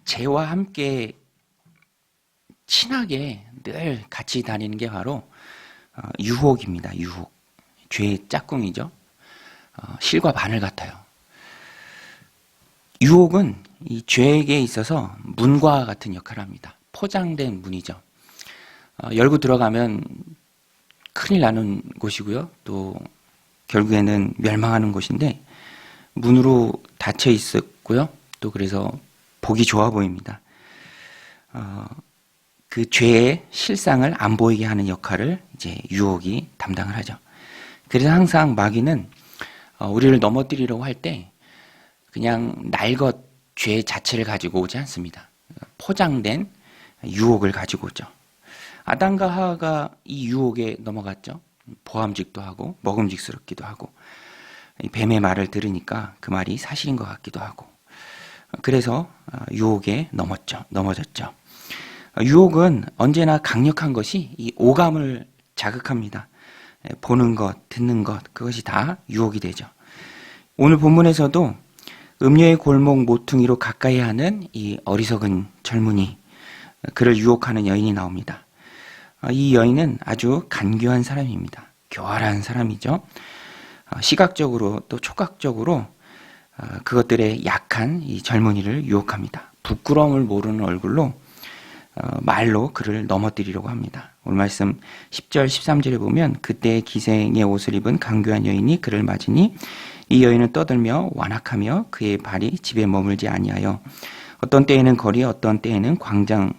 죄와 함께 친하게 늘 같이 다니는 게 바로 유혹입니다. 유혹. 죄의 짝꿍이죠. 실과 바늘 같아요. 유혹은 이 죄에게 있어서 문과 같은 역할을 합니다. 포장된 문이죠. 열고 들어가면 큰일 나는 곳이고요. 또 결국에는 멸망하는 곳인데 문으로 닫혀 있었고요. 또 그래서 보기 좋아 보입니다. 그 죄의 실상을 안 보이게 하는 역할을 이제 유혹이 담당을 하죠. 그래서 항상 마귀는 우리를 넘어뜨리려고 할 때 그냥 날것 죄 자체를 가지고 오지 않습니다. 포장된 유혹을 가지고 오죠. 아담과 하와가 이 유혹에 넘어갔죠. 보암직도 하고 먹음직스럽기도 하고 뱀의 말을 들으니까 그 말이 사실인 것 같기도 하고 그래서 유혹에 넘어졌죠. 유혹은 언제나 강력한 것이 이 오감을 자극합니다. 보는 것, 듣는 것, 그것이 다 유혹이 되죠. 오늘 본문에서도 음녀의 골목 모퉁이로 가까이 하는 이 어리석은 젊은이, 그를 유혹하는 여인이 나옵니다. 이 여인은 아주 간교한 사람입니다. 교활한 사람이죠. 시각적으로 또 촉각적으로 그것들의 약한 이 젊은이를 유혹합니다. 부끄러움을 모르는 얼굴로 말로 그를 넘어뜨리려고 합니다. 오늘 말씀 10절 13절에 보면 그때 기생의 옷을 입은 간교한 여인이 그를 맞으니 이 여인은 떠들며 완악하며 그의 발이 집에 머물지 아니하여 어떤 때에는 거리 어떤 때에는 광장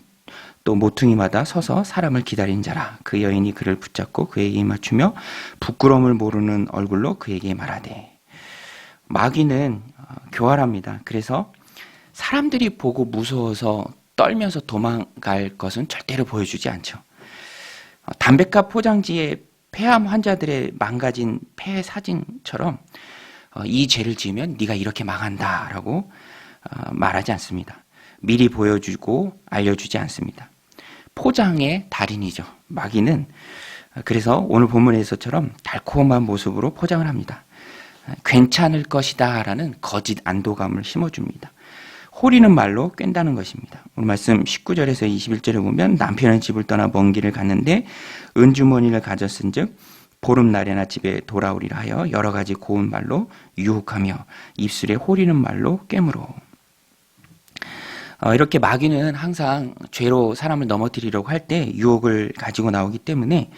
또 모퉁이마다 서서 사람을 기다린 자라. 그 여인이 그를 붙잡고 그에게 맞추며 부끄러움을 모르는 얼굴로 그에게 말하되. 마귀는 교활합니다. 그래서 사람들이 보고 무서워서 떨면서 도망갈 것은 절대로 보여주지 않죠. 담배값 포장지에 폐암 환자들의 망가진 폐 사진처럼 이 죄를 지으면 네가 이렇게 망한다라고 말하지 않습니다. 미리 보여주고 알려주지 않습니다. 포장의 달인이죠. 마귀는 그래서 오늘 본문에서처럼 달콤한 모습으로 포장을 합니다. 괜찮을 것이다 라는 거짓 안도감을 심어줍니다. 호리는 말로 깬다는 것입니다. 오늘 말씀 19절에서 21절에 보면 남편은 집을 떠나 먼 길을 갔는데 은주머니를 가졌은 즉 보름날에나 집에 돌아오리라 하여 여러 가지 고운 말로 유혹하며 입술에 호리는 말로 깨물어. 이렇게 마귀는 항상 죄로 사람을 넘어뜨리려고 할 때 유혹을 가지고 나오기 때문에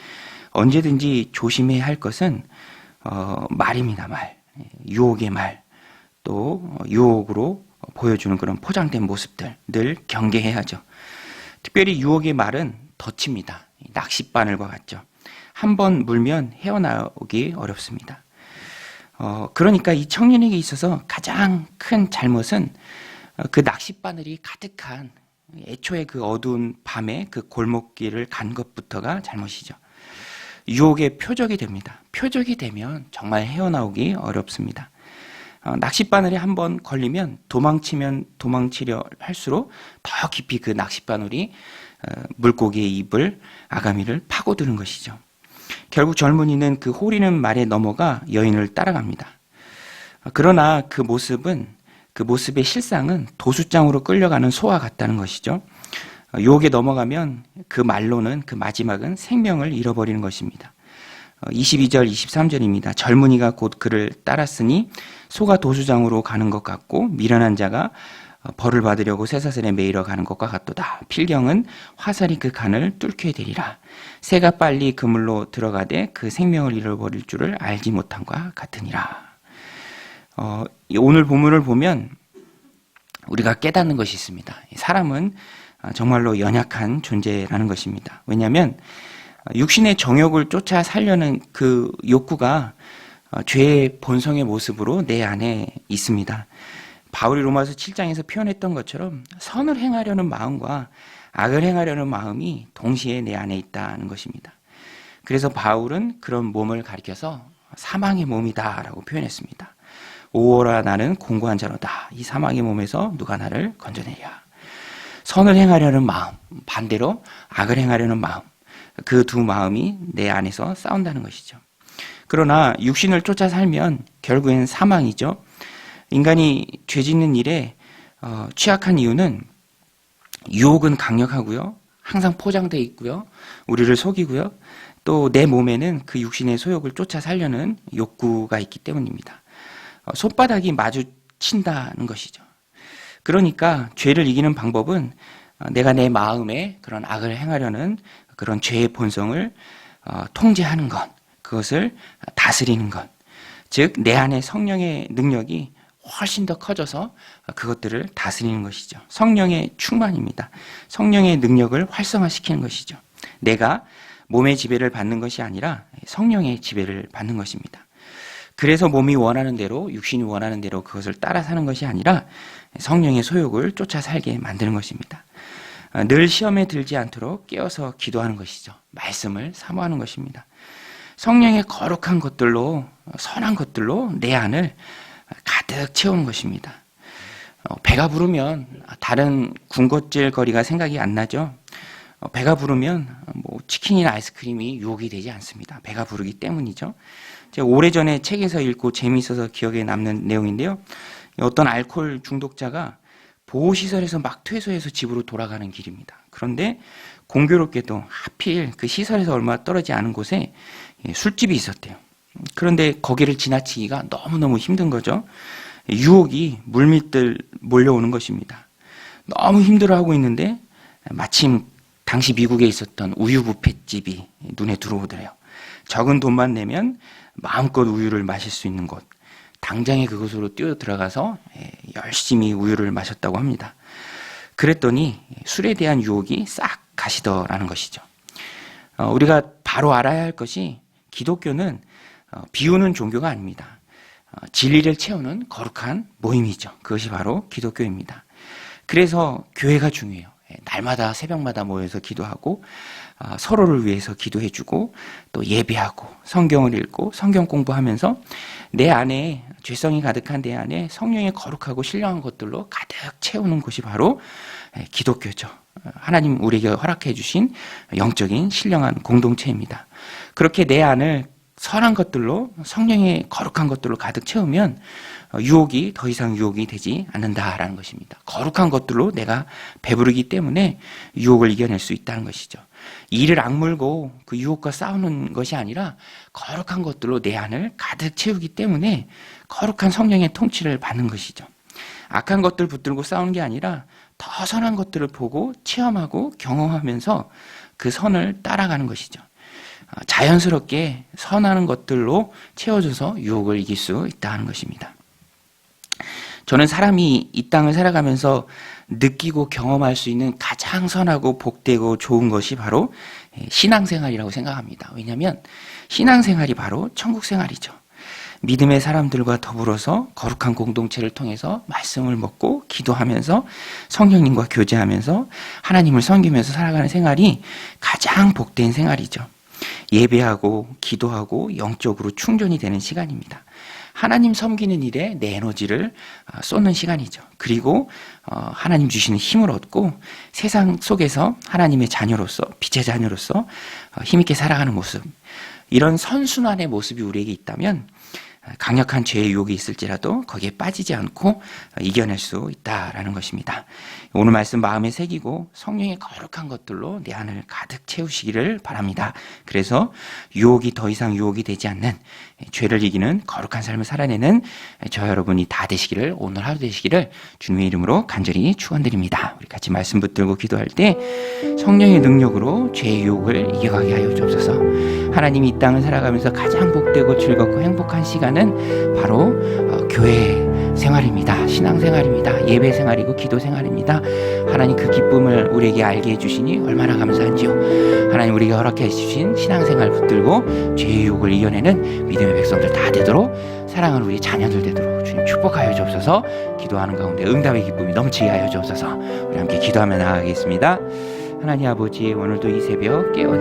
언제든지 조심해야 할 것은 말입니다. 말. 유혹의 말. 또 유혹으로 보여주는 그런 포장된 모습들 늘 경계해야죠. 특별히 유혹의 말은 덫입니다. 낚싯바늘과 같죠. 한번 물면 헤어나오기 어렵습니다. 그러니까 이 청년에게 있어서 가장 큰 잘못은 그 낚싯바늘이 가득한 애초에 그 어두운 밤에 그 골목길을 간 것부터가 잘못이죠. 유혹의 표적이 됩니다. 표적이 되면 정말 헤어나오기 어렵습니다. 낚싯바늘에 한번 걸리면 도망치려 할수록 더 깊이 그 낚싯바늘이 물고기의 입을 아가미를 파고드는 것이죠. 결국 젊은이는 그 호리는 말에 넘어가 여인을 따라갑니다. 그러나 그 모습의 실상은 도수장으로 끌려가는 소와 같다는 것이죠. 유혹에 넘어가면 그 말로는 그 마지막은 생명을 잃어버리는 것입니다. 22절 23절입니다. 젊은이가 곧 그를 따랐으니 소가 도수장으로 가는 것 같고 미련한 자가 벌을 받으려고 쇠사슬에 매이러 가는 것과 같도다. 필경은 화살이 그 간을 뚫게 되리라. 새가 빨리 그물로 들어가되 그 생명을 잃어버릴 줄을 알지 못함과 같으니라. 오늘 본문을 보면 우리가 깨닫는 것이 있습니다. 사람은 정말로 연약한 존재라는 것입니다. 왜냐하면 육신의 정욕을 쫓아 살려는 그 욕구가 죄의 본성의 모습으로 내 안에 있습니다. 바울이 로마서 7장에서 표현했던 것처럼 선을 행하려는 마음과 악을 행하려는 마음이 동시에 내 안에 있다는 것입니다. 그래서 바울은 그런 몸을 가리켜서 사망의 몸이다 라고 표현했습니다. 오호라 나는 공고한 자로다. 이 사망의 몸에서 누가 나를 건져내랴. 선을 행하려는 마음, 반대로 악을 행하려는 마음, 그 두 마음이 내 안에서 싸운다는 것이죠. 그러나 육신을 쫓아 살면 결국엔 사망이죠. 인간이 죄 짓는 일에 취약한 이유는 유혹은 강력하고요. 항상 포장되어 있고요. 우리를 속이고요. 또 내 몸에는 그 육신의 소욕을 쫓아 살려는 욕구가 있기 때문입니다. 손바닥이 마주친다는 것이죠. 그러니까 죄를 이기는 방법은 내가 내 마음에 그런 악을 행하려는 그런 죄의 본성을 통제하는 것, 그것을 다스리는 것, 즉 내 안에 성령의 능력이 훨씬 더 커져서 그것들을 다스리는 것이죠. 성령의 충만입니다. 성령의 능력을 활성화시키는 것이죠. 내가 몸의 지배를 받는 것이 아니라 성령의 지배를 받는 것입니다. 그래서 몸이 원하는 대로, 육신이 원하는 대로 그것을 따라 사는 것이 아니라 성령의 소욕을 쫓아 살게 만드는 것입니다. 늘 시험에 들지 않도록 깨어서 기도하는 것이죠. 말씀을 사모하는 것입니다. 성령의 거룩한 것들로, 선한 것들로 내 안을 가득 채우는 것입니다. 배가 부르면 다른 군것질 거리가 생각이 안 나죠. 배가 부르면 치킨이나 아이스크림이 유혹이 되지 않습니다. 배가 부르기 때문이죠. 제가 오래전에 책에서 읽고 재미있어서 기억에 남는 내용인데요. 어떤 알코올 중독자가 보호시설에서 막 퇴소해서 집으로 돌아가는 길입니다. 그런데 공교롭게도 하필 그 시설에서 얼마 떨어지지 않은 곳에 술집이 있었대요. 그런데 거기를 지나치기가 너무너무 힘든 거죠. 유혹이 물밀듯 몰려오는 것입니다. 너무 힘들어하고 있는데 마침 당시 미국에 있었던 우유 뷔페집이 눈에 들어오더래요. 적은 돈만 내면 마음껏 우유를 마실 수 있는 곳. 당장에 그곳으로 뛰어 들어가서 열심히 우유를 마셨다고 합니다. 그랬더니 술에 대한 유혹이 싹 가시더라는 것이죠. 우리가 바로 알아야 할 것이 기독교는 비우는 종교가 아닙니다. 진리를 채우는 거룩한 모임이죠. 그것이 바로 기독교입니다. 그래서 교회가 중요해요. 날마다 새벽마다 모여서 기도하고 서로를 위해서 기도해주고 또 예배하고 성경을 읽고 성경 공부하면서 내 안에 죄성이 가득한 내 안에 성령의 거룩하고 신령한 것들로 가득 채우는 곳이 바로 기독교죠. 하나님 우리에게 허락해 주신 영적인 신령한 공동체입니다. 그렇게 내 안을 선한 것들로 성령의 거룩한 것들로 가득 채우면 유혹이 더 이상 유혹이 되지 않는다라는 것입니다. 거룩한 것들로 내가 배부르기 때문에 유혹을 이겨낼 수 있다는 것이죠. 이를 악물고 그 유혹과 싸우는 것이 아니라 거룩한 것들로 내 안을 가득 채우기 때문에 거룩한 성령의 통치를 받는 것이죠. 악한 것들 붙들고 싸우는 게 아니라 더 선한 것들을 보고 체험하고 경험하면서 그 선을 따라가는 것이죠. 자연스럽게 선하는 것들로 채워져서 유혹을 이길 수 있다는 것입니다. 저는 사람이 이 땅을 살아가면서 느끼고 경험할 수 있는 가장 선하고 복되고 좋은 것이 바로 신앙생활이라고 생각합니다. 왜냐하면 신앙생활이 바로 천국생활이죠. 믿음의 사람들과 더불어서 거룩한 공동체를 통해서 말씀을 먹고 기도하면서 성령님과 교제하면서 하나님을 섬기면서 살아가는 생활이 가장 복된 생활이죠. 예배하고 기도하고 영적으로 충전이 되는 시간입니다. 하나님 섬기는 일에 내 에너지를 쏟는 시간이죠. 그리고 하나님 주시는 힘을 얻고 세상 속에서 하나님의 자녀로서 빛의 자녀로서 힘있게 살아가는 모습, 이런 선순환의 모습이 우리에게 있다면 강력한 죄의 유혹이 있을지라도 거기에 빠지지 않고 이겨낼 수 있다라는 것입니다. 오늘 말씀 마음에 새기고 성령의 거룩한 것들로 내 안을 가득 채우시기를 바랍니다. 그래서 유혹이 더 이상 유혹이 되지 않는 죄를 이기는 거룩한 삶을 살아내는 저 여러분이 다 되시기를, 오늘 하루 되시기를 주님의 이름으로 간절히 축원드립니다. 우리 같이 말씀 붙들고 기도할 때 성령의 능력으로 죄의 유혹을 이겨가게 하여 주옵소서. 하나님이 이 땅을 살아가면서 가장 복되고 즐겁고 행복한 시간은 바로 교회 생활입니다. 신앙생활입니다. 예배 생활이고 기도 생활입니다. 하나님 그 기쁨을 우리에게 알게 해주시니 얼마나 감사한지요. 하나님 우리에게 허락해 주신 신앙생활 붙들고 죄의 유혹을 이겨내는 믿음의 백성들 다 되도록, 사랑하는 우리 자녀들 되도록 주님 축복하여 주옵소서. 기도하는 가운데 응답의 기쁨이 넘치게 하여 주옵소서. 우리 함께 기도하며 나아가겠습니다. 하나님 아버지, 오늘도 이 새벽 깨어